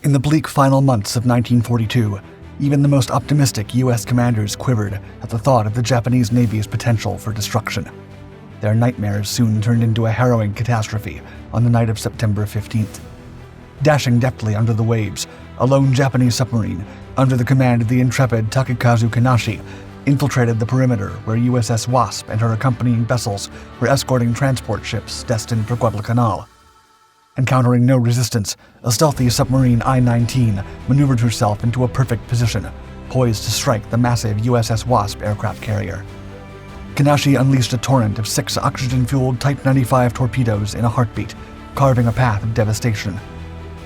In the bleak final months of 1942, even the most optimistic U.S. commanders quivered at the thought of the Japanese Navy's potential for destruction. Their nightmares soon turned into a harrowing catastrophe on the night of September 15th. Dashing deftly under the waves, a lone Japanese submarine, under the command of the intrepid Takakazu Kinashi, infiltrated the perimeter where USS Wasp and her accompanying vessels were escorting transport ships destined for Guadalcanal. Encountering no resistance, a stealthy Submarine I-19 maneuvered herself into a perfect position, poised to strike the massive USS Wasp aircraft carrier. Kinashi unleashed a torrent of 6 oxygen-fueled Type 95 torpedoes in a heartbeat, carving a path of devastation.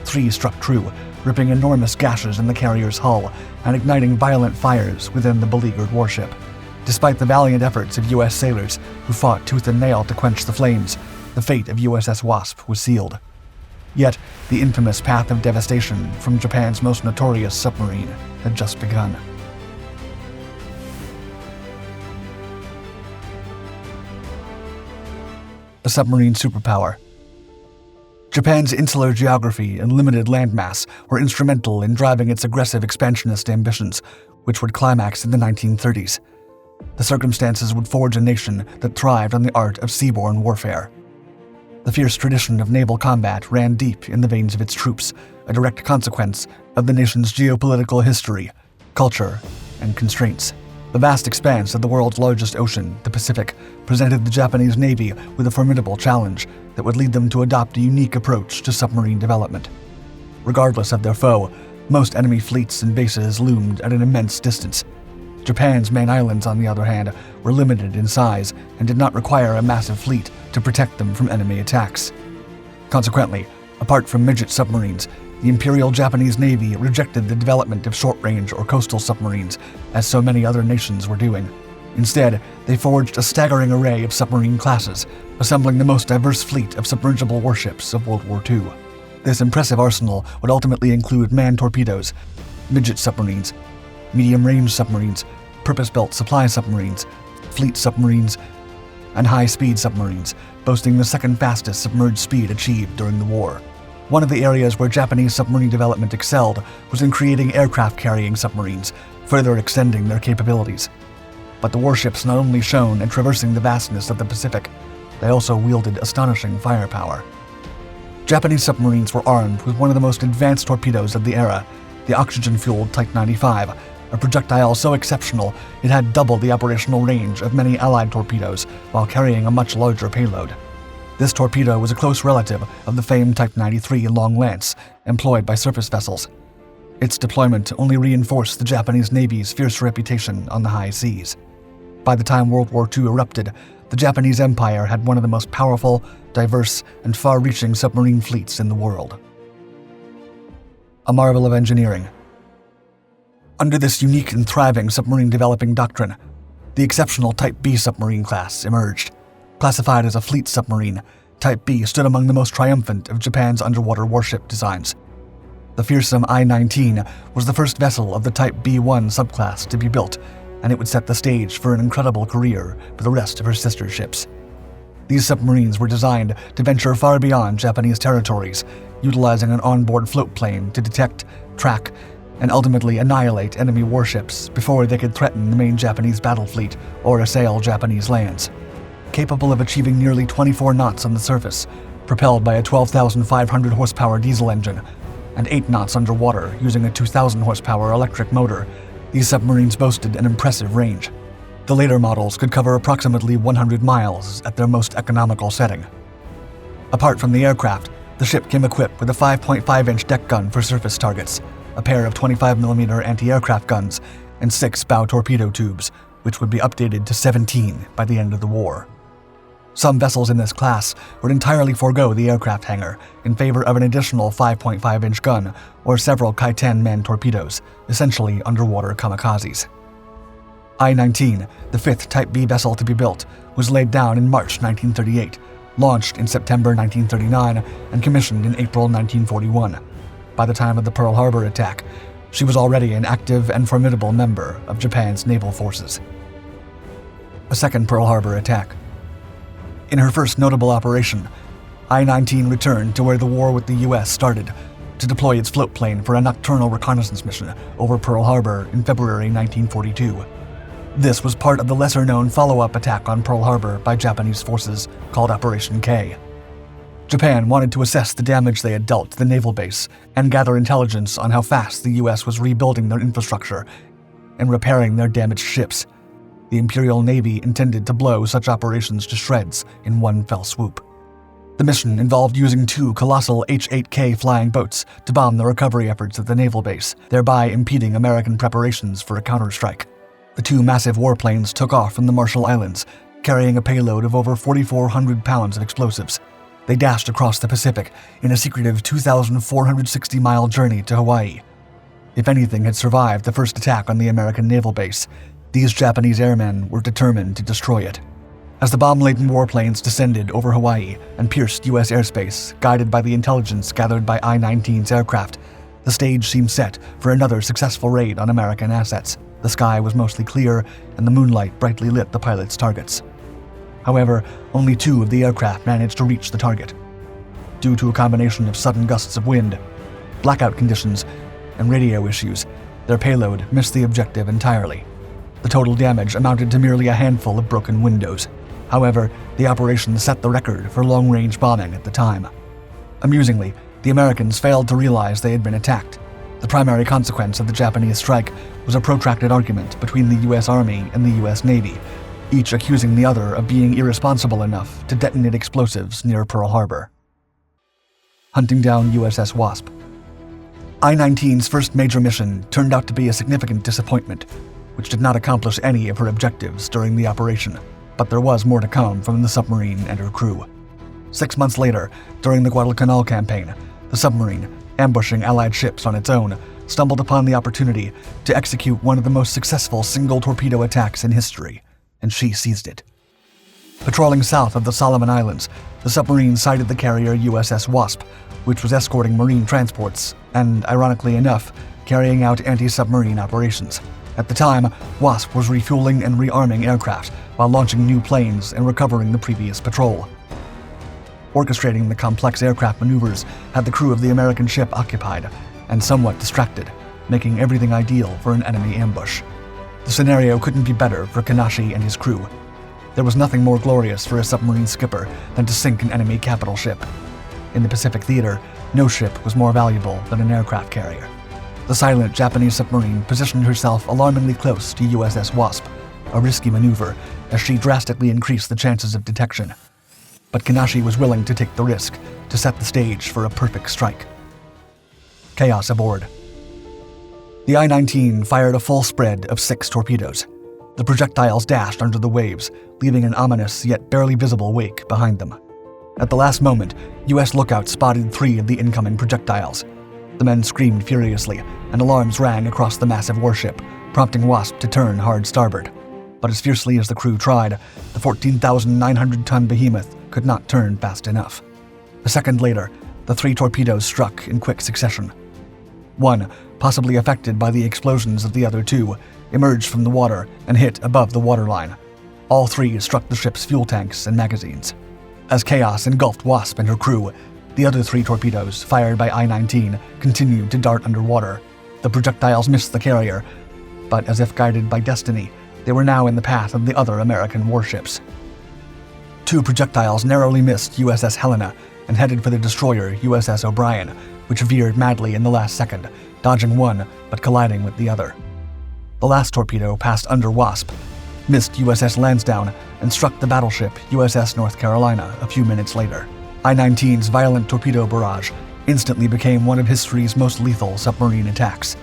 3 struck true, ripping enormous gashes in the carrier's hull and igniting violent fires within the beleaguered warship. Despite the valiant efforts of U.S. sailors who fought tooth and nail to quench the flames, the fate of USS Wasp was sealed. Yet, the infamous path of devastation from Japan's most notorious submarine had just begun. A submarine superpower. Japan's insular geography and limited landmass were instrumental in driving its aggressive expansionist ambitions, which would climax in the 1930s. The circumstances would forge a nation that thrived on the art of seaborne warfare. The fierce tradition of naval combat ran deep in the veins of its troops, a direct consequence of the nation's geopolitical history, culture, and constraints. The vast expanse of the world's largest ocean, the Pacific, presented the Japanese Navy with a formidable challenge that would lead them to adopt a unique approach to submarine development. Regardless of their foe, most enemy fleets and bases loomed at an immense distance. Japan's main islands, on the other hand, were limited in size and did not require a massive fleet to protect them from enemy attacks. Consequently, apart from midget submarines, the Imperial Japanese Navy rejected the development of short-range or coastal submarines, as so many other nations were doing. Instead, they forged a staggering array of submarine classes, assembling the most diverse fleet of submersible warships of World War II. This impressive arsenal would ultimately include manned torpedoes, midget submarines, medium-range submarines, purpose-built supply submarines, fleet submarines, and high-speed submarines, boasting the second fastest submerged speed achieved during the war. One of the areas where Japanese submarine development excelled was in creating aircraft-carrying submarines, further extending their capabilities. But the warships not only shone in traversing the vastness of the Pacific, they also wielded astonishing firepower. Japanese submarines were armed with one of the most advanced torpedoes of the era, the oxygen-fueled Type 95, a projectile so exceptional it had double the operational range of many Allied torpedoes while carrying a much larger payload. This torpedo was a close relative of the famed Type 93 Long Lance, employed by surface vessels. Its deployment only reinforced the Japanese Navy's fierce reputation on the high seas. By the time World War II erupted, the Japanese Empire had one of the most powerful, diverse, and far-reaching submarine fleets in the world. A marvel of engineering. Under this unique and thriving submarine developing doctrine, the exceptional Type B submarine class emerged. Classified as a fleet submarine, Type B stood among the most triumphant of Japan's underwater warship designs. The fearsome I-19 was the first vessel of the Type B1 subclass to be built, and it would set the stage for an incredible career for the rest of her sister ships. These submarines were designed to venture far beyond Japanese territories, utilizing an onboard float plane to detect, track, and ultimately annihilate enemy warships before they could threaten the main Japanese battle fleet or assail Japanese lands. Capable of achieving nearly 24 knots on the surface, propelled by a 12,500 horsepower diesel engine, and 8 knots underwater using a 2,000 horsepower electric motor, these submarines boasted an impressive range. The later models could cover approximately 100 miles at their most economical setting. Apart from the aircraft, the ship came equipped with a 5.5-inch deck gun for surface targets, a pair of 25mm anti-aircraft guns, and 6 bow torpedo tubes, which would be updated to 17 by the end of the war. Some vessels in this class would entirely forego the aircraft hangar in favor of an additional 5.5-inch gun or several Kai-10 manned torpedoes, essentially underwater kamikazes. I-19, the 5th Type B vessel to be built, was laid down in March 1938, launched in September 1939, and commissioned in April 1941. By the time of the Pearl Harbor attack, she was already an active and formidable member of Japan's naval forces. A second Pearl Harbor attack. In her first notable operation, I-19 returned to where the war with the U.S. started, to deploy its float plane for a nocturnal reconnaissance mission over Pearl Harbor in February 1942. This was part of the lesser-known follow-up attack on Pearl Harbor by Japanese forces called Operation K. Japan wanted to assess the damage they had dealt to the naval base and gather intelligence on how fast the U.S. was rebuilding their infrastructure and repairing their damaged ships. The Imperial Navy intended to blow such operations to shreds in one fell swoop. The mission involved using 2 colossal H-8K flying boats to bomb the recovery efforts at the naval base, thereby impeding American preparations for a counterstrike. The 2 massive warplanes took off from the Marshall Islands, carrying a payload of over 4,400 pounds of explosives. They dashed across the Pacific in a secretive 2,460-mile journey to Hawaii. If anything had survived the first attack on the American naval base, these Japanese airmen were determined to destroy it. As the bomb-laden warplanes descended over Hawaii and pierced U.S. airspace, guided by the intelligence gathered by I-19's aircraft, the stage seemed set for another successful raid on American assets. The sky was mostly clear, and the moonlight brightly lit the pilots' targets. However, only 2 of the aircraft managed to reach the target. Due to a combination of sudden gusts of wind, blackout conditions, and radio issues, their payload missed the objective entirely. The total damage amounted to merely a handful of broken windows. However, the operation set the record for long-range bombing at the time. Amusingly, the Americans failed to realize they had been attacked. The primary consequence of the Japanese strike was a protracted argument between the U.S. Army and the U.S. Navy, each accusing the other of being irresponsible enough to detonate explosives near Pearl Harbor. Hunting down USS Wasp. I-19's first major mission turned out to be a significant disappointment, which did not accomplish any of her objectives during the operation, but there was more to come from the submarine and her crew. 6 months later, during the Guadalcanal campaign, the submarine, ambushing Allied ships on its own, stumbled upon the opportunity to execute one of the most successful single torpedo attacks in history, and she seized it. Patrolling south of the Solomon Islands, the submarine sighted the carrier USS Wasp, which was escorting marine transports and, ironically enough, carrying out anti-submarine operations. At the time, Wasp was refueling and rearming aircraft while launching new planes and recovering the previous patrol. Orchestrating the complex aircraft maneuvers had the crew of the American ship occupied and somewhat distracted, making everything ideal for an enemy ambush. The scenario couldn't be better for Kinashi and his crew. There was nothing more glorious for a submarine skipper than to sink an enemy capital ship. In the Pacific theater, no ship was more valuable than an aircraft carrier. The silent Japanese submarine positioned herself alarmingly close to USS Wasp, a risky maneuver as she drastically increased the chances of detection. But Kinashi was willing to take the risk to set the stage for a perfect strike. Chaos aboard. The I-19 fired a full spread of 6 torpedoes. The projectiles dashed under the waves, leaving an ominous yet barely visible wake behind them. At the last moment, U.S. lookouts spotted 3 of the incoming projectiles. The men screamed furiously, and alarms rang across the massive warship, prompting Wasp to turn hard starboard. But as fiercely as the crew tried, the 14,900-ton behemoth could not turn fast enough. A second later, the 3 torpedoes struck in quick succession. One, possibly affected by the explosions of the other 2, emerged from the water and hit above the waterline. All 3 struck the ship's fuel tanks and magazines. As chaos engulfed Wasp and her crew, the other 3 torpedoes, fired by I-19, continued to dart underwater. The projectiles missed the carrier, but as if guided by destiny, they were now in the path of the other American warships. 2 projectiles narrowly missed USS Helena and headed for the destroyer USS O'Brien, which veered madly in the last second, dodging one but colliding with the other. The last torpedo passed under Wasp, missed USS Lansdowne, and struck the battleship USS North Carolina a few minutes later. I-19's violent torpedo barrage instantly became one of history's most lethal submarine attacks.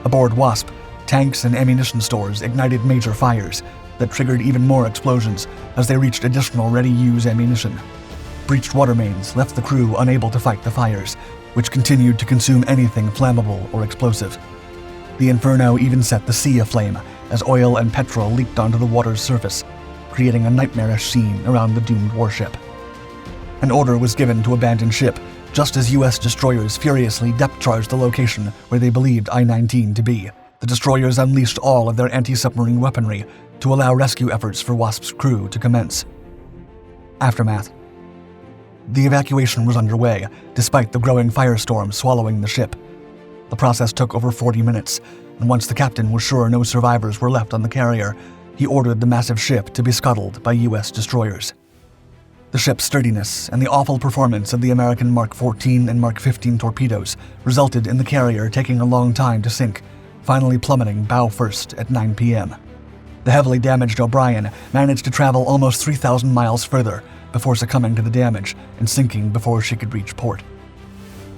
Aboard Wasp, tanks and ammunition stores ignited major fires that triggered even more explosions as they reached additional ready-use ammunition. Breached water mains left the crew unable to fight the fires, which continued to consume anything flammable or explosive. The inferno even set the sea aflame as oil and petrol leaked onto the water's surface, creating a nightmarish scene around the doomed warship. An order was given to abandon ship just as U.S. destroyers furiously depth-charged the location where they believed I-19 to be. The destroyers unleashed all of their anti-submarine weaponry to allow rescue efforts for Wasp's crew to commence. Aftermath. The evacuation was underway, despite the growing firestorm swallowing the ship. The process took over 40 minutes, and once the captain was sure no survivors were left on the carrier, he ordered the massive ship to be scuttled by U.S. destroyers. The ship's sturdiness and the awful performance of the American Mark 14 and Mark 15 torpedoes resulted in the carrier taking a long time to sink, finally plummeting bow first at 9 p.m. The heavily damaged O'Brien managed to travel almost 3,000 miles further before succumbing to the damage and sinking before she could reach port.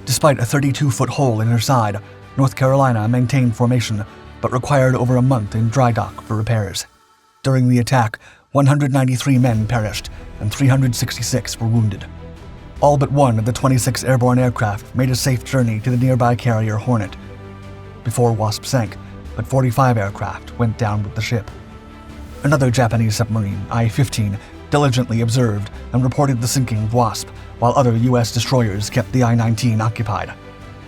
Despite a 32-foot hole in her side, North Carolina maintained formation, but required over a month in dry dock for repairs. During the attack, 193 men perished and 366 were wounded. All but one of the 26 airborne aircraft made a safe journey to the nearby carrier Hornet before Wasp sank, but 45 aircraft went down with the ship. Another Japanese submarine, I-15, diligently observed and reported the sinking of Wasp, while other U.S. destroyers kept the I-19 occupied.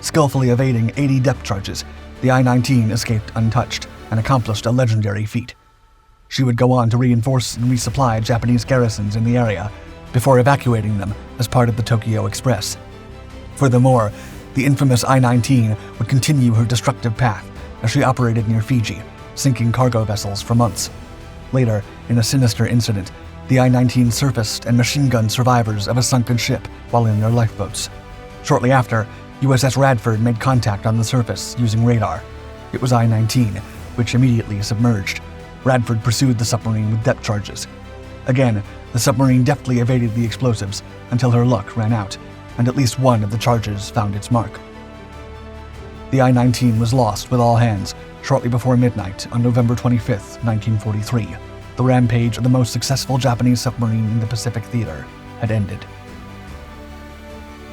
Skillfully evading 80 depth charges, the I-19 escaped untouched and accomplished a legendary feat. She would go on to reinforce and resupply Japanese garrisons in the area before evacuating them as part of the Tokyo Express. Furthermore, the infamous I-19 would continue her destructive path as she operated near Fiji, sinking cargo vessels for months. Later, in a sinister incident, the I-19 surfaced and machine-gunned survivors of a sunken ship while in their lifeboats. Shortly after, USS Radford made contact on the surface using radar. It was I-19, which immediately submerged. Radford pursued the submarine with depth charges. Again, the submarine deftly evaded the explosives until her luck ran out, and at least one of the charges found its mark. The I-19 was lost with all hands shortly before midnight on November 25, 1943. The rampage of the most successful Japanese submarine in the Pacific theater had ended.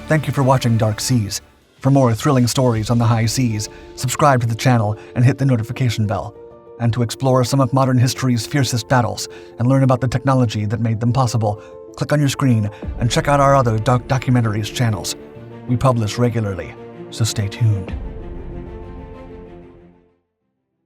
Thank you for watching Dark Seas. For more thrilling stories on the high seas, subscribe to the channel and hit the notification bell. And to explore some of modern history's fiercest battles and learn about the technology that made them possible, click on your screen and check out our other dark documentaries channels. We publish regularly, so stay tuned.